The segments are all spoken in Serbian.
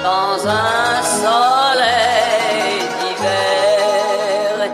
dans un soleil d'hiver.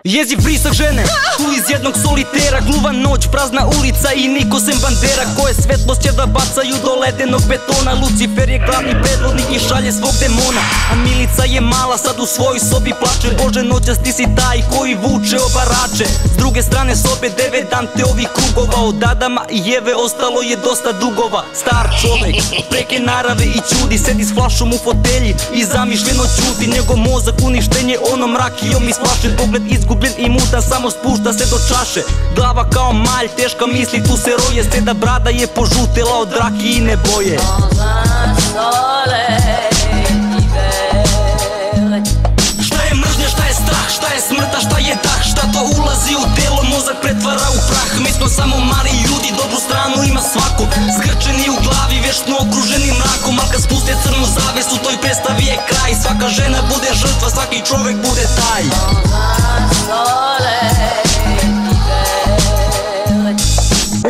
Jeziv vrisak žene, tu iz jednog solitera. Gluva noć, prazna ulica i niko sem bandera. Koje svetlost će da bacaju do ledenog betona. Lucifer je glavni predvodnik i šalje svog demona. A Milica je mala, sad u svojoj sobi plače. Bože noćas ti si taj koji vuče obarače. S druge strane sobe 9 Danteovih krugova. Od Adama i Eve ostalo je dosta dugova. Star čovek, preke narave i ćudi. Sedi s flašom u fotelji i zamišljeno ćuti. Njegov mozak uništenje onom rakijom isplašen. Pogled izgubljen i mutan, samo spušta se do čaše. Glava kao malj, teška misli, tu se roje. Seda brada je požutela od rakijine boje. Dans un soleil d'hiver. Šta je mržnja, šta je strah, šta je smrta, šta je dah. Šta to ulazi u telo, mozak pretvara u prah. Mi smo samo mali ljudi, dobru stranu ima svako. Zgrčeni u glavi, vječno okruženi mrakom. Al kad spuste crnu zavesu, toj predstavi je kraj. Svaka žena bude žrtva, svaki čovek bude taj.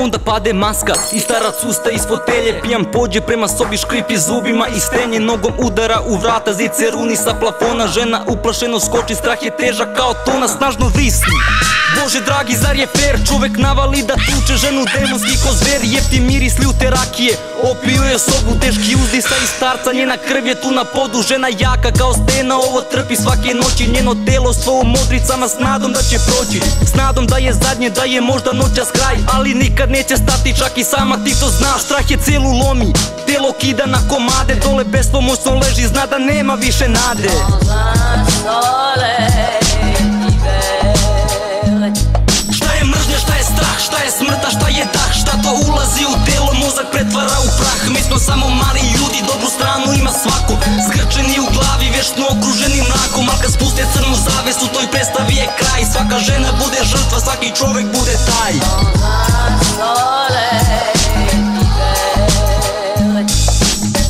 Onda pade maska i starac usta iz fotelje. Pijan pođe prema sobi, škripi zubima i stenje. Nogom udara u vrata, zice runi sa plafona. Žena uplašeno skoči, strah je težak kao tona. Snažno vrisni, Bože dragi, zar je fair? Čovek navali da tuče ženu demonski ko zver. Jefti miris ljute rakije, opio je sobu. Teški uzdisa i starca, njena krv je tu na podu. Žena jaka kao stena, ovo trpi svake noći. Njeno telo svo u modricama, s nadom da će proći. S nadom da je zadnje, da je možda noćas kraj. Ali nikad neće stati, čak i sama ti to znaš. Strah je celu lomi, telo kida na komade. Dole bespomoćno leži, zna da nema više nade. Šta je mržnja, šta je strah, šta je smrta, šta je dah. Šta to ulazi u telo, mozak pretvara u prah. Mi smo samo mali ljudi, dobru stranu ima svako. Zgrčeni u glavi, vječno okruženi mrakom. Al kad spuste crnu zavesu, toj predstavi je kraj. Svaka žena bude žrtva, svaki čovek bude taj.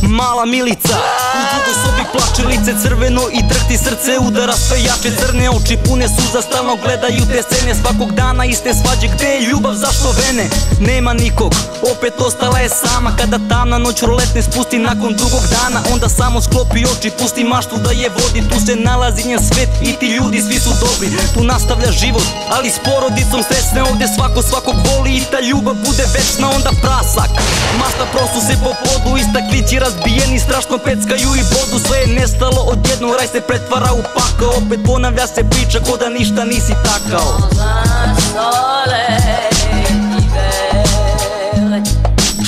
Mala Milica u drugoj sobi plače, lice crveno i drhti, srce udara sve jače. Crne oči pune suza, stalno gledaju te scene. Svakog dana iste svađe, gde je ljubav, zašto vene? Nema nikog, opet ostala je sama. Kada tamna noć roletne spusti nakon dugog dana, onda samo sklopi oči, pusti maštu da je vodi. Tu se nalazi njen svet i ti ljudi svi su dobri. Tu nastavlja život, ali s porodicom srećne. Ovde svako svakog voli i ta ljubav bude večna. Onda prasak, mašta prosu se po podu, istaklići razbijeni strašno peckaju i bodu. Sve je nestalo odjednom, raj se pretvara u pakao. Opet ponavlja se priča ko da ništa nisi takao.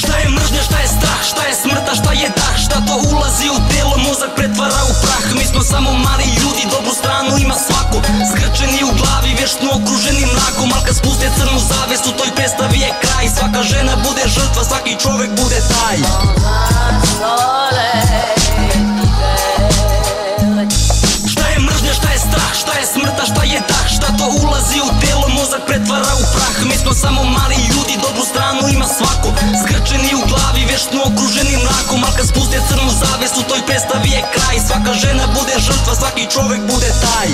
Šta je mržnja, šta je strah, šta je smrta, šta je dah. Šta to ulazi u telo, mozak pretvara u prah. Mi smo samo mali ljudi, dobru stranu ima svako. Zgrčeni u glavi, vječno okruženi mrakom. Al kad spuste crnu zavesu, toj predstavi je kraj. Svaka žena bude žrtva, svaki čovek bude taj. Šta je mržnja, šta je strah, šta je smrta, šta je dah. Šta to ulazi u telo, mozak pretvara u prah. Mi smo samo mali ljudi, dobru stranu ima svako. Zgrčeni u glavi, vječno okruženi mrakom. Al kad spuste crnu zavesu, toj predstavi je kraj. Svaka žena bude žrtva, svaki čovek bude taj.